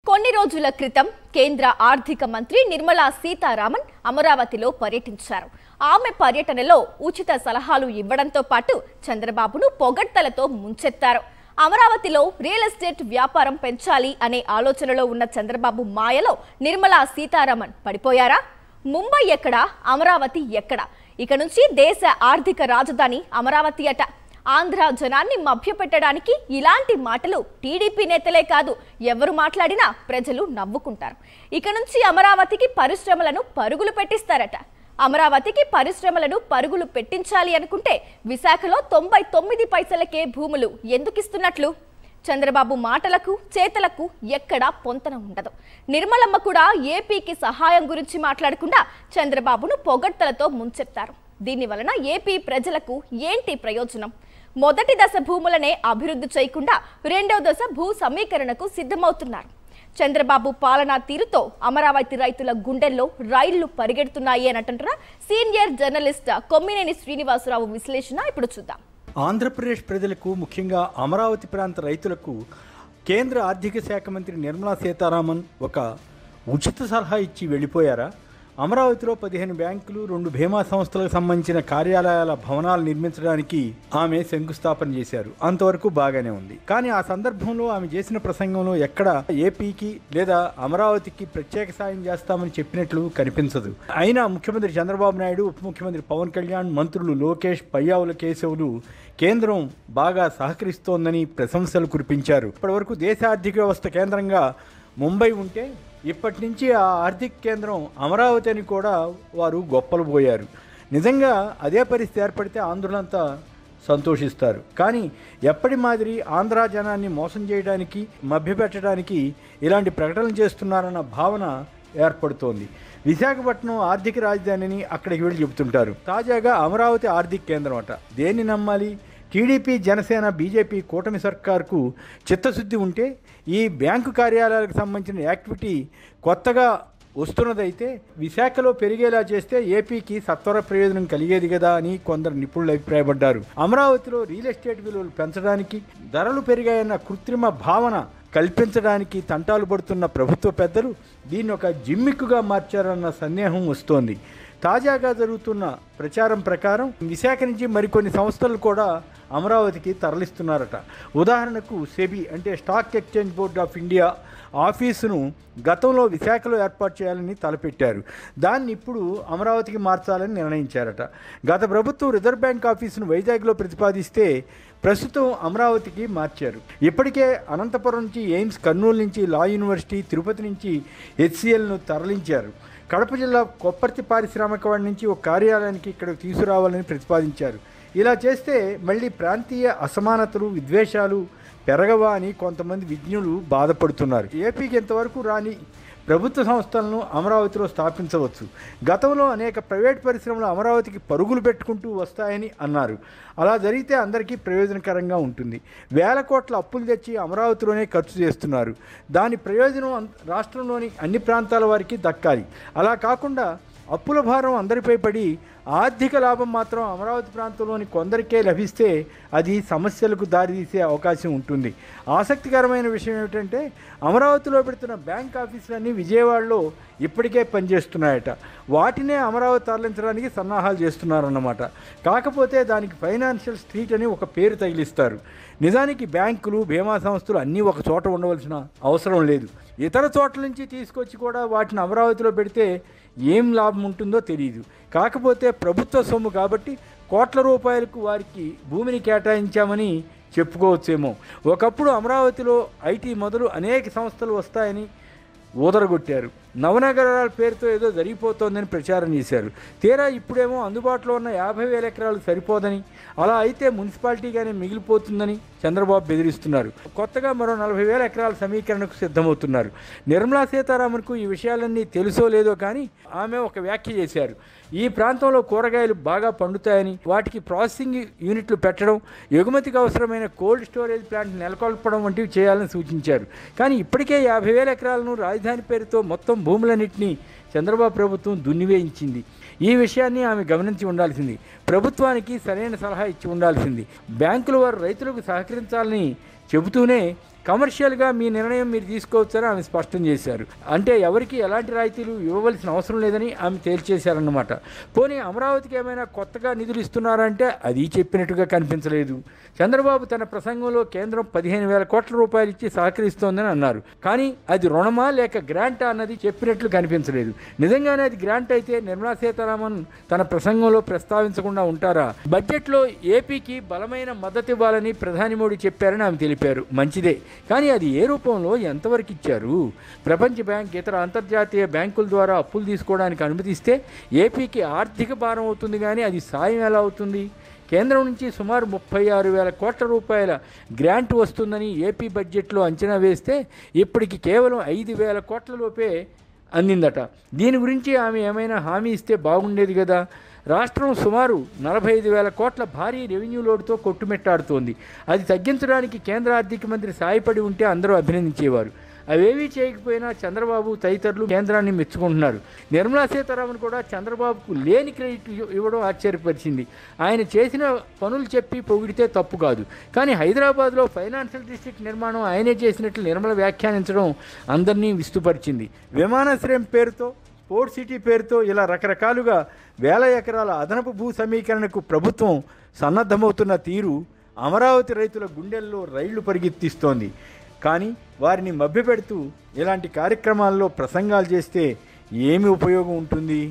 కొన్ని రోజుల క్రితం కేంద్ర ఆర్థిక మంత్రి నిర్మలా సీతారామన్ అమరావతిలో పర్యటించారు. ఆమె పర్యటనలో ఉచిత సలహాలు ఇవ్వడంతో పాటు చంద్రబాబును పొగడ్తలతో ముంచెత్తారు. అమరావతిలో రియల్ ఎస్టేట్ వ్యాపారం పెంచాలి అనే ఆలోచనలో ఉన్న చంద్రబాబు మాయలో నిర్మలా సీతారామన్ పడిపోయారా? ముంబై ఎక్కడా, అమరావతి ఎక్కడా? ఇక నుంచి దేశ ఆర్థిక రాజధాని అమరావతి అట. ఆంధ్ర జనాన్ని మభ్యపెట్టడానికి ఇలాంటి మాటలు టీడీపీ నేతలే కాదు, ఎవరు మాట్లాడినా ప్రజలు నవ్వుకుంటారు. ఇక నుంచి అమరావతికి పరిశ్రమలను పరుగులు పెట్టిస్తారట. అమరావతికి పరిశ్రమలను పరుగులు పెట్టించాలి అనుకుంటే విశాఖలో 99 పైసలకే భూములు ఎందుకిస్తున్నట్లు? చంద్రబాబు మాటలకు చేతలకు ఎక్కడా పొంతన ఉండదు. నిర్మలమ్మ కూడా ఏపీకి సహాయం గురించి మాట్లాడకుండా చంద్రబాబును పొగడ్తలతో ముంచెత్తారు. దీనివలన ఏపీ ప్రజలకు ఏంటి ప్రయోజనం? మొదటి దశ భూములనే అభివృద్ధి చేయకుండా రెండవ దశ భూ సమీకరణకు సిద్ధమవుతున్నారు. చంద్రబాబు పాలనా తీరుతో అమరావతి రైతుల గుండెల్లో రైళ్లు పరిగెడుతున్నాయి అని అంటున్న సీనియర్ జర్నలిస్ట్ కొమ్మినేని శ్రీనివాసరావు విశ్లేషణ ఇప్పుడు చూద్దాం. ఆంధ్రప్రదేశ్ ప్రజలకు, ముఖ్యంగా అమరావతి ప్రాంత రైతులకు కేంద్ర ఆర్థిక శాఖ మంత్రి నిర్మలా సీతారామన్ ఒక ఉచిత సలహా ఇచ్చి వెళ్ళిపోయారా? అమరావతిలో 15 బ్యాంకులు, 2 బీమా సంస్థలకు సంబంధించిన కార్యాలయాల భవనాలు నిర్మించడానికి ఆమె శంకుస్థాపన చేశారు. అంతవరకు బాగానే ఉంది. కానీ ఆ సందర్భంలో ఆమె చేసిన ప్రసంగంలో ఎక్కడ ఏపీకి లేదా అమరావతికి ప్రత్యేక సాయం చేస్తామని చెప్పినట్లు కనిపించదు. అయినా ముఖ్యమంత్రి చంద్రబాబు నాయుడు, ఉప ముఖ్యమంత్రి పవన్ కళ్యాణ్, మంత్రులు లోకేష్, పయ్యావుల కేశవులు కేంద్రం బాగా సహకరిస్తోందని ప్రశంసలు కురిపించారు. ఇప్పటివరకు దేశ ఆర్థిక వ్యవస్థ కేంద్రంగా ముంబై ఉంటే ఇప్పటి నుంచి ఆ ఆర్థిక కేంద్రం అమరావతి అని కూడా వారు గొప్పలు పోయారు. నిజంగా అదే పరిస్థితి ఏర్పడితే ఆంధ్రులంతా సంతోషిస్తారు. కానీ ఎప్పటి మాదిరి ఆంధ్ర జనాన్ని మోసం చేయడానికి, మభ్యపెట్టడానికి ఇలాంటి ప్రకటనలు చేస్తున్నారన్న భావన ఏర్పడుతోంది. విశాఖపట్నం ఆర్థిక రాజధానిని అక్కడికి వెళ్ళి చెబుతుంటారు. తాజాగా అమరావతి ఆర్థిక కేంద్రం అట. దేన్ని నమ్మాలి? టీడీపీ, జనసేన, బీజేపీ కూటమి సర్కార్కు చిత్తశుద్ధి ఉంటే ఈ బ్యాంకు కార్యాలయాలకు సంబంధించిన యాక్టివిటీ కొత్తగా వస్తున్నదైతే విశాఖలో పెరిగేలా చేస్తే ఏపీకి సత్వర ప్రయోజనం కలిగేది కదా అని కొందరు నిపుణులు అభిప్రాయపడ్డారు. అమరావతిలో రియల్ ఎస్టేట్ విలువలు పెంచడానికి, ధరలు పెరిగాయన్న కృత్రిమ భావన కల్పించడానికి తంటాలు పడుతున్న ప్రభుత్వ పెద్దలు దీన్ని ఒక జిమ్మిక్కుగా మార్చారన్న సందేహం వస్తోంది. తాజాగా జరుగుతున్న ప్రచారం ప్రకారం విశాఖ నుంచి మరికొన్ని సంస్థలు కూడా అమరావతికి తరలిస్తున్నారట. ఉదాహరణకు సెబీ అంటే stock exchange board of India ఆఫీసును గతంలో విశాఖలో ఏర్పాటు చేయాలని తలపెట్టారు. దాన్ని ఇప్పుడు అమరావతికి మార్చాలని నిర్ణయించారట. గత ప్రభుత్వం రిజర్వ్ బ్యాంక్ ఆఫీసును వైజాగ్లో ప్రతిపాదిస్తే ప్రస్తుతం అమరావతికి మార్చారు. ఇప్పటికే అనంతపురం నుంచి ఎయిమ్స్, కర్నూలు నుంచి లా యూనివర్సిటీ, తిరుపతి నుంచి హెచ్సిఎల్ను తరలించారు. కడప జిల్లా కొప్పర్తి పారిశ్రామికవాడి నుంచి ఒక కార్యాలయానికి ఇక్కడికి తీసుకురావాలని ప్రతిపాదించారు. ఇలా చేస్తే మళ్ళీ ప్రాంతీయ అసమానతలు, విద్వేషాలు పెరగవా అని కొంతమంది విజ్ఞులు బాధపడుతున్నారు. ఏపీకి ఇంతవరకు రాని ప్రభుత్వ సంస్థలను అమరావతిలో స్థాపించవచ్చు. గతంలో అనేక ప్రైవేట్ పరిశ్రమలు అమరావతికి పరుగులు పెట్టుకుంటూ వస్తాయని అన్నారు. అలా జరిగితే అందరికీ ప్రయోజనకరంగా ఉంటుంది. వేల కోట్ల అప్పులు తెచ్చి అమరావతిలోనే ఖర్చు చేస్తున్నారు. దాని ప్రయోజనం రాష్ట్రంలోని అన్ని ప్రాంతాల వారికి దక్కాలి. అలా కాకుండా అప్పుల భారం అందరిపై పడి ఆర్థిక లాభం మాత్రం అమరావతి ప్రాంతంలోని కొందరికే లభిస్తే అది సమస్యలకు దారితీసే అవకాశం ఉంటుంది. ఆసక్తికరమైన విషయం ఏమిటంటే అమరావతిలో పెడుతున్న బ్యాంక్ ఆఫీసులన్నీ విజయవాడలో ఇప్పటికే పనిచేస్తున్నాయట. వాటినే అమరావతి తరలించడానికి సన్నాహాలు చేస్తున్నారన్నమాట. కాకపోతే దానికి ఫైనాన్షియల్ స్ట్రీట్ అని ఒక పేరు తగిలిస్తారు. నిజానికి బ్యాంకులు, బీమా సంస్థలు అన్నీ ఒక చోట ఉండవలసిన అవసరం లేదు. ఇతర చోట్ల నుంచి తీసుకొచ్చి కూడా వాటిని అమరావతిలో పెడితే ఏం లాభం ఉంటుందో తెలియదు. కాకపోతే ప్రభుత్వ సొమ్ము కాబట్టి కోట్ల రూపాయలకు వారికి భూమిని కేటాయించామని చెప్పుకోవచ్చేమో. ఒకప్పుడు అమరావతిలో ఐటీ మొదలు అనేక సంస్థలు వస్తాయని ఊదరగొట్టారు. నవనగరాల పేరుతో ఏదో జరిగిపోతోందని ప్రచారం చేశారు. తీరా ఇప్పుడేమో అందుబాటులో ఉన్న 50,000 ఎకరాలు సరిపోదని, అలా అయితే మున్సిపాలిటీగానే మిగిలిపోతుందని చంద్రబాబు బెదిరిస్తున్నారు. కొత్తగా మరో 40,000 ఎకరాల సమీకరణకు సిద్ధమవుతున్నారు. నిర్మలా సీతారామన్కు ఈ విషయాలన్నీ తెలుసో లేదో కానీ ఆమె ఒక వ్యాఖ్య చేశారు. ఈ ప్రాంతంలో కూరగాయలు బాగా పండుతాయని, వాటికి ప్రాసెసింగ్ యూనిట్లు పెట్టడం, ఎగుమతికి అవసరమైన కోల్డ్ స్టోరేజ్ ప్లాంట్ నెలకొల్పడం వంటివి చేయాలని సూచించారు. కానీ ఇప్పటికే 50,000 ఎకరాలను రాజధాని పేరుతో మొత్తం భూములన్నింటినీ చంద్రబాబు ప్రభుత్వం దున్నివేయించింది. ఈ విషయాన్ని ఆమె గమనించి ఉండాల్సింది. ప్రభుత్వానికి సరైన సలహా ఇచ్చి ఉండాల్సింది. బ్యాంకుల వారు రైతులకు సహకరించాలని చెబుతూనే కమర్షియల్గా మీ నిర్ణయం మీరు తీసుకోవచ్చని ఆమె స్పష్టం చేశారు. అంటే ఎవరికి ఎలాంటి రాయితీలు ఇవ్వవలసిన అవసరం లేదని ఆమె తేల్చేశారన్నమాట. పోనీ అమరావతికి ఏమైనా కొత్తగా నిధులు ఇస్తున్నారంటే అది చెప్పినట్టుగా కనిపించలేదు. చంద్రబాబు తన ప్రసంగంలో కేంద్రం 15,000 కోట్ల రూపాయలు ఇచ్చి సహకరిస్తోందని అన్నారు. కానీ అది రుణమా లేక గ్రాంటా అన్నది చెప్పినట్లు కనిపించలేదు. నిజంగానే అది గ్రాంట్ అయితే నిర్మలా సీతారామన్ తన ప్రసంగంలో ప్రస్తావించకుండా ఉంటారా? బడ్జెట్లో ఏపీకి బలమైన మద్దతు ఇవ్వాలని ప్రధాని మోడీ చెప్పారని ఆమె తెలిపారు. మంచిదే, కానీ అది ఏ రూపంలో ఎంతవరకు ఇచ్చారు? ప్రపంచ బ్యాంక్ ఇతర అంతర్జాతీయ బ్యాంకుల ద్వారా అప్పులు తీసుకోవడానికి అనుమతిస్తే ఏపీకి ఆర్థిక భారం అవుతుంది, కానీ అది సాయం ఎలా అవుతుంది? కేంద్రం నుంచి సుమారు 36,000 కోట్ల రూపాయల గ్రాంట్ వస్తుందని ఏపీ బడ్జెట్లో అంచనా వేస్తే ఇప్పటికి కేవలం 5,000 కోట్ల లోపే అందిందట. దీని గురించి ఆమె ఏమైనా హామీ ఇస్తే బాగుండేది కదా. రాష్ట్రం సుమారు 45,000 కోట్ల భారీ రెవెన్యూ లోటుతో కొట్టుమిట్టాడుతోంది. అది తగ్గించడానికి కేంద్ర ఆర్థిక మంత్రి సాయపడి ఉంటే అందరూ అభినందించేవారు. అవేవీ చేయకపోయినా చంద్రబాబు తదితరులు కేంద్రాన్ని మెచ్చుకుంటున్నారు. నిర్మలా సీతారామన్ కూడా చంద్రబాబుకు లేని క్రెడిట్ ఇవ్వడం ఆశ్చర్యపరిచింది. ఆయన చేసిన పనులు చెప్పి పొగిడితే తప్పు కాదు, కానీ హైదరాబాద్లో ఫైనాన్షియల్ డిస్ట్రిక్ట్ నిర్మాణం ఆయనే చేసినట్లు నిర్మల వ్యాఖ్యానించడం అందరినీ విస్తుపరిచింది. విమానాశ్రయం పేరుతో, స్పోర్ట్స్ సిటీ పేరుతో ఇలా రకరకాలుగా వేల ఎకరాల అదనపు భూ సమీకరణకు ప్రభుత్వం సన్నద్ధమవుతున్న తీరు అమరావతి రైతుల గుండెల్లో రైళ్లు పరిగెత్తిస్తోంది. కానీ వారిని మభ్యపెడుతూ ఇలాంటి కార్యక్రమాల్లో ప్రసంగాలు చేస్తే ఏమి ఉపయోగం ఉంటుంది?